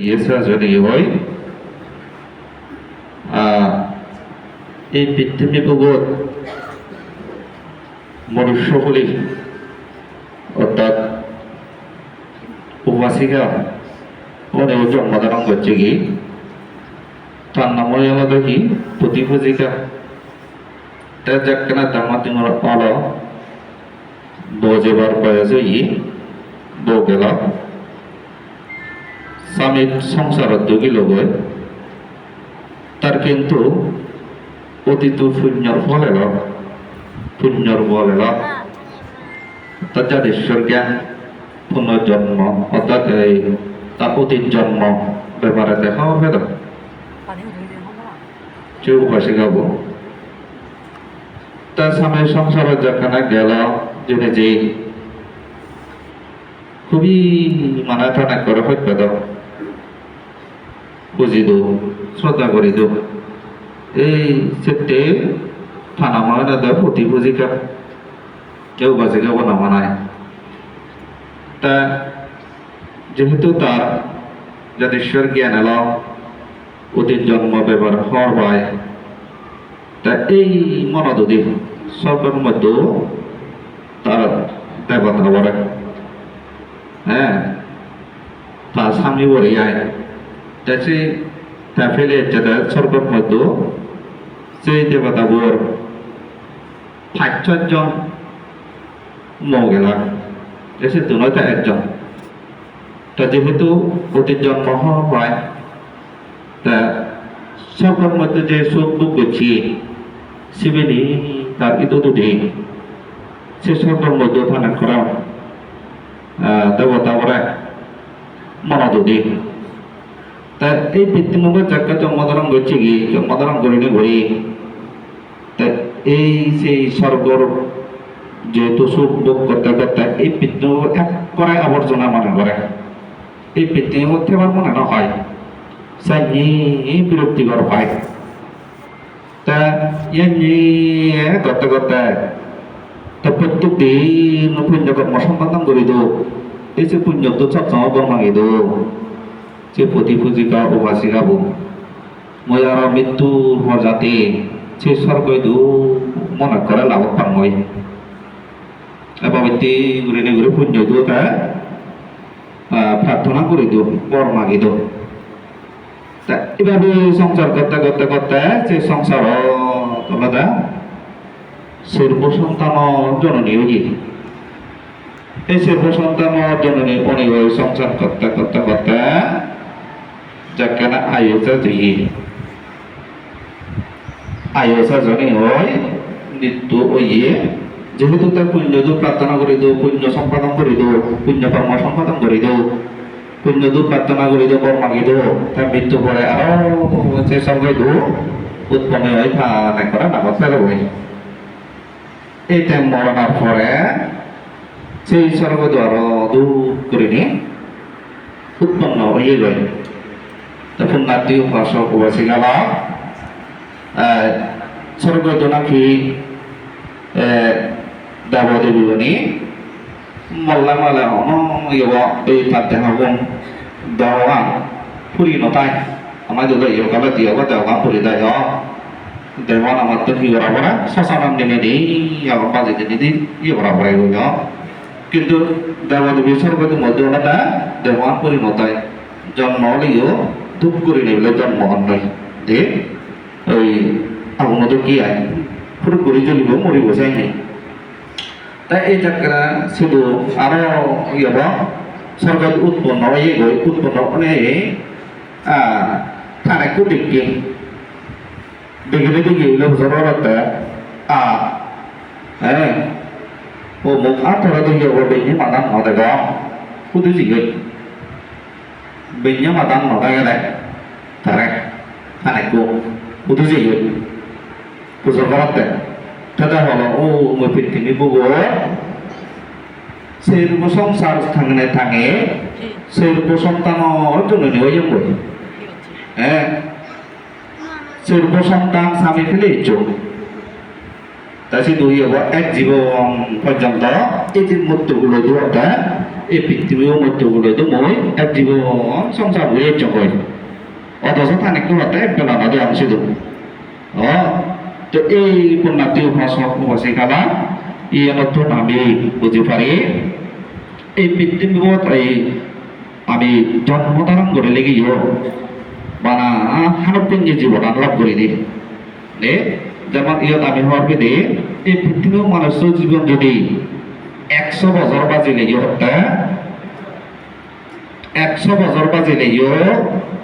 ইয়েসা যদি হয় এই পৃথিবী বুগত মনুষ্যকুলি অর্থাৎ উপাসিকা অনেক জন্মধারণ করছে কি তার নাম হলো কি প্রতিপূজিকা তা যাকনা দামাতিমর অল বজেবার বয়সে বগেলা স্বামীর সংসারত দুগি লগয় তার কিন্তু অতীত পুণ্যর ফল এলো পুণ্যর বল এলো অর্থাৎ যার ঈশ্বর জ্ঞান পুনর্জন্ম অর্থাৎ এই তার অতীত জন্ম ব্যাপারে দেখা হবে তো কেউ উপাসে গাবো তার স্বামীর সংসারে যেখানে গেল জেনে যে খুবই মানে টানা করে হইবে তো বুঝি দো শ্রদ্ধা করি দো এই সেটে থানা মানে দেয় প্রতি পুজিকা কেউ বাজে গাবো না মানায় তা যেহেতু তার যাদেশ্বর জ্ঞান এলো অতীত জন্ম ব্যবহার হওয়ার পায় তা এই মনদুদি সবের মধ্যে তার দেবতা বলে হ্যাঁ তার স্বামী বলে আয় তাছে তা ফেলে যেটা সবের মধ্যে সেই দেবতা বর 5-6 জন মগেলা এসে দুনটা একজন তা যেহেতু অতীত জন্ম হওয়া হয় তা সবের মধ্যে যে সুখ দুঃখ করছি শিবেনি তার ইদুদি সে সবের মধ্যে থানা করা দেবতা বলে মনদুদি তা এই ভিত্তিমূল যাকে জন্মধারণ করছে কি জন্মধারণ করিনি ঘুরি তা এই সেই স্বর্গর যেহেতু সুখ ভোগ করতে করতে এই পৃথিবী এক করে আবর্জনা মনে করে এই পৃথিবীর মধ্যে আমার মনে না হয় সাইনি বিরক্তিকর হয় তা এমনি করতে করতে তা প্রত্যেক দিন পুণ্যকর্ম সম্পাদন করি দো এই যে পুণ্য তো সবসময় বর্মাগি দো যে প্রতিপূজিকা উপাসিকা বো মই আর মৃত্যুর পর যাতে সে স্বর্গ দু মনে করে লাভ পাঙ্গই এবার ঘুরে ঘুরে পুণ্য দো তা প্রার্থনা করে দিও বর মাগি দিও তা এভাবে সংসার করতে করতে করতে সে সংসার তোলা সর্ব সন্তান জননী হই এই সর্ব সন্তান জননী উনি ওই সংসার করতে করতে করতে যাকে না আয়ুষা দিই আয়ুষা জনী হয় মৃত্যু ওইয়ে যেহেতু তার পুণ্য প্রার্থনা করে দেও পুণ্য সম্পাদন করে দেও পুণ্য কর্ম সম্পাদন করে দেও পুণ্য প্রার্থনা করে দেও বর মাগি দেও তার মৃত্যু পরে আরো সে সঙ্গে দু উৎপন্ন হয় থানা করা নামত ফেলে বই এইটা মরণার পরে সেই স্বর্গ দ্বার দূর করে নিয়ে উৎপন্ন হয়ে গেল তখন নাতি উপাসক উপাসী গেল স্বর্গ নাকি দেবদেবী বনি মল্লা মালা এই তাতে হবন দেওয়ান ফুরি নতাই আমার যদি ইয়োগালে দিও বা দেওয়ান ফুরি দেয় দেওয়ান আমার তো কি করা পড়া শ্মশান দিনে নেই আমার বাজে দিনে দিই ইয়ে করা পড়াই হইল কিন্তু দেবদেবী স্বর্গদের মধ্যে ওটা দেওয়ান ফুরি নতাই জন্ম হলেও ধূপ করে নেবে জন্ম হন নয় যে ওই আপনার তো কি আয় ফুট করে চলিব মরিব চাইনি তাই এই চাকরা শুধু আরো ইয়ে সরকার উৎপন্ন হয়ে গই উৎপন্ন হলে থানায় কুটিকে দেখে দেখে লোকজনতা হ্যাঁ ও মুখ আটরা দেখে বেঞ্জে মাদান নদে গা কুটি জিগে বেঞ্জে মাদান নদে গেলে তারা থানায় কো কুটি জিগে পুজো করাতে তাদের হলো ও মই পৃথিবী বুবো সেই রূপ সংসার থাঙে থাঙে সেই রূপ সন্তান জন্য হয়ে যাবো হ্যাঁ সেই রূপ সন্তান স্বামী ফেলে চোখ তা সে দুই হবো এক জীবন পর্যন্ত এই যে মৃত্যুগুলো দুটা এই পৃথিবীর মধ্যে বলে তো মই এক জীবন সংসার হয়ে চকই অথচ থানিকে হতে বেলা না দেওয়া শুধু তো এই পুণ্যার্থী উপাসী কালা ইয়ে নতুন আমি বুঝে পারি এই পৃথিবীত আমি জন্মধারণ করে লেগেও বানা হানপিন জীবন লাভ করে দিই যেমন ইয়ত আমি হওয়ার পেতে এই পৃথিবীর মানুষের জীবন যদি 100 বছর বাজিলে হত্যা 100 বছর বাজিলে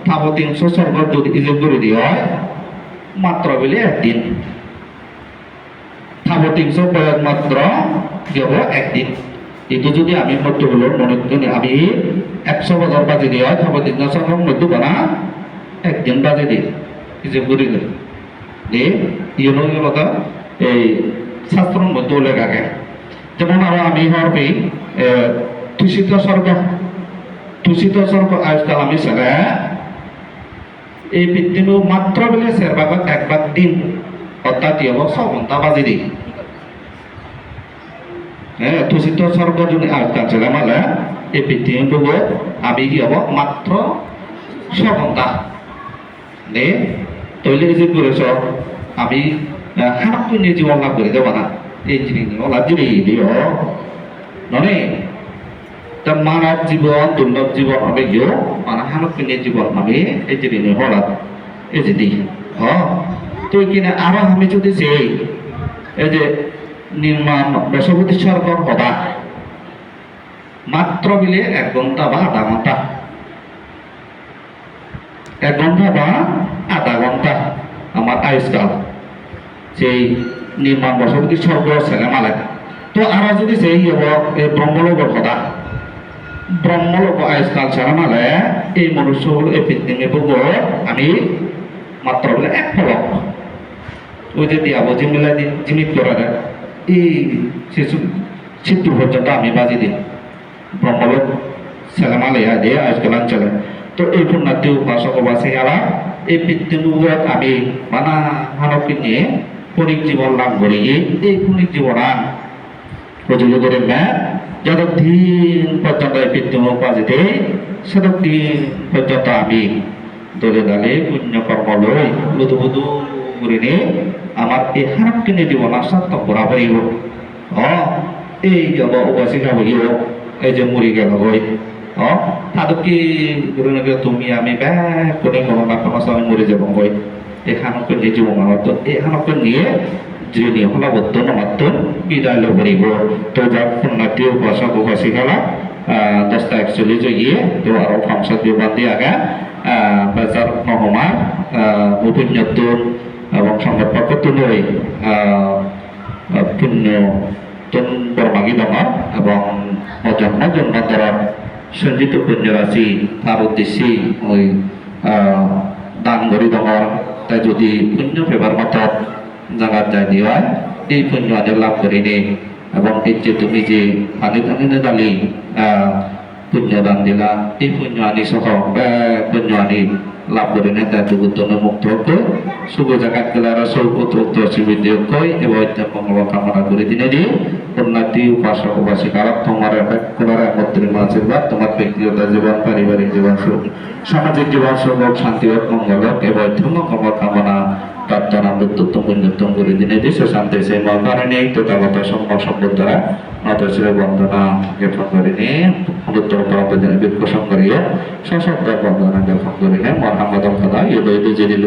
থাবো 300 স্বর্গ যদি ইজত করে দিয়ে হয় মাত্র বলে একদিন থাবো 300 বয়স মাত্র যাব একদিন itu যদি আমি মধ্য হলো মনে আমি 100 বছর বাজে দিয়ে হয় থাবো 300 স্বর্গ মধ্য বানা একদিন বাজে দিই ইজত করে দে ইউনো কথা এই শাস্ত্র মধ্যে লেখাকে যেমন আরো আমি হওয়ার পেয়ে তুষিত স্বর্গ আজকাল আমি ছেলে এই পৃথিবী মাত্র বলে সেরবাগত একবার দিন অর্থাৎ ইয়ে 6 ঘন্টা বাজে দিই হ্যাঁ তুষিত স্বর্গ যদি আজকাল ছেলে মালে এই পৃথিবী আমি কি হব মাত্র 6 ঘন্টা নে তৈলে যে করেছ আমি হানাপ নিয়ে জীবন লাভ করে দেবো না এই জিনিস লাভ জিনিস দিও নয় তা মানব জীবন দুর্লভ জীবন হবে গিয়েও মানে হানক নিয়ে জীবন হবে এই জিনিস হলাত এই যে দিই তো কিনা আরো আমি যদি সেই এই যে নির্মাণ বেসরকারি সরকার হবা মাত্র বিলে 1 ঘন্টা বা আধা ঘন্টা 1 ঘন্টা বা আধা ঘন্টা আমার আয়ুষ্কাল সেই নির্মাণ বসতি স্বর্গ ছেলে মালে তো আরো যদি সেই ব্রহ্মলোকের কথা ব্রহ্মলোক আয়ুষ্কাল ছেলে মালে এই মনুষ্য হলো এই পৃথিবী আমি মাত্র বলে 1 ফলক ওই যে দিয়াবো জিমিলা জিমিত করা যায় এই শিশু মৃত্যু পর্যন্ত আমি বাজি দিই ব্রহ্মলোক ছেলে মালে দিয়ে আয়ুষ্কাল চলে তো এই পুণ্যার্থী উপাসক উপাসী আলা এই পৃথিবীত আমি মানা মানবকে নিয়ে ক্ষণিক জীবন লাভ করি এই ক্ষণিক জীবন প্রযোজ্য করে যতদিন পর্যন্ত এই পৃথিবী বাজিতে সেতদিন পর্যন্ত আমি দলে দলে পুণ্যকর্ম লই লুধু বুধু করে নিয়ে আমার এই হানবকে নিয়ে জীবন সার্থক করা পারিব এই যাব উপাসিকা হইও এই যে মরি গেল হই তাদেরকে তুমি আমি ব্যাগ করে কোনো না কোনো সময় মরে যাবো বই এখানকে নিয়ে জীবন তো এখানকে নিয়ে যিনি হলাবদ্ধ নমাত্তন বিদায় করিব তো যার পুণ্যার্থী উপাসক উপাসিকালা 10:41 গিয়ে তো আরো 5 বান্ধি আগা বাজার নহমার পুণ্যতুন এবং সংবাদ পক্ষ তুলই পুণ্য তুন বর্মাগী দङ এবং জন্ম জন্মান্তর সঞ্চিত পুণ্য রাশি তার উদ্দেশ্যে ওই দান করি দङ তাই যদি পুণ্য পেবার মতো জায়গার যাই দিয়ে এই পুণ্য আজ লাভ করিনি এবং এই যে তুমি যে পানি টানি দালি পুণ্য দান দিলা এই পুণ্য আনি সহ পুণ্য আনি লাভ করিনি তাই দুগুতন মুক্ত হোক শুভ জায়গা গেলার সৌপত্র সীমিত কই এবং মঙ্গল কামনা করে দিনে দিয়ে পুণ্যার্থী উপাসক উপাসিকারা তোমার একত্রিত আশীর্বাদ তোমার ব্যক্তিগত জীবন পারিবারিক জীবন সামাজিক জীবন সুখ শান্তি হোক মঙ্গল হোক এবং ধর্ম কামনা প্রার্থনা মৃত্যুত্তম পুণ্যোত্তম করে দিনে দিয়ে শান্তি সেই মহাকারণে তথাগত সম্পদ দ্বারা নতশিরে বন্দনা জ্ঞাপন করে নিয়ে উত্তর পরবর্তী বিক্ষোষণ করিও সশব্দ বন্দনা জ্ঞাপন করে মহাম্মদ খোদা ইয়ে দিল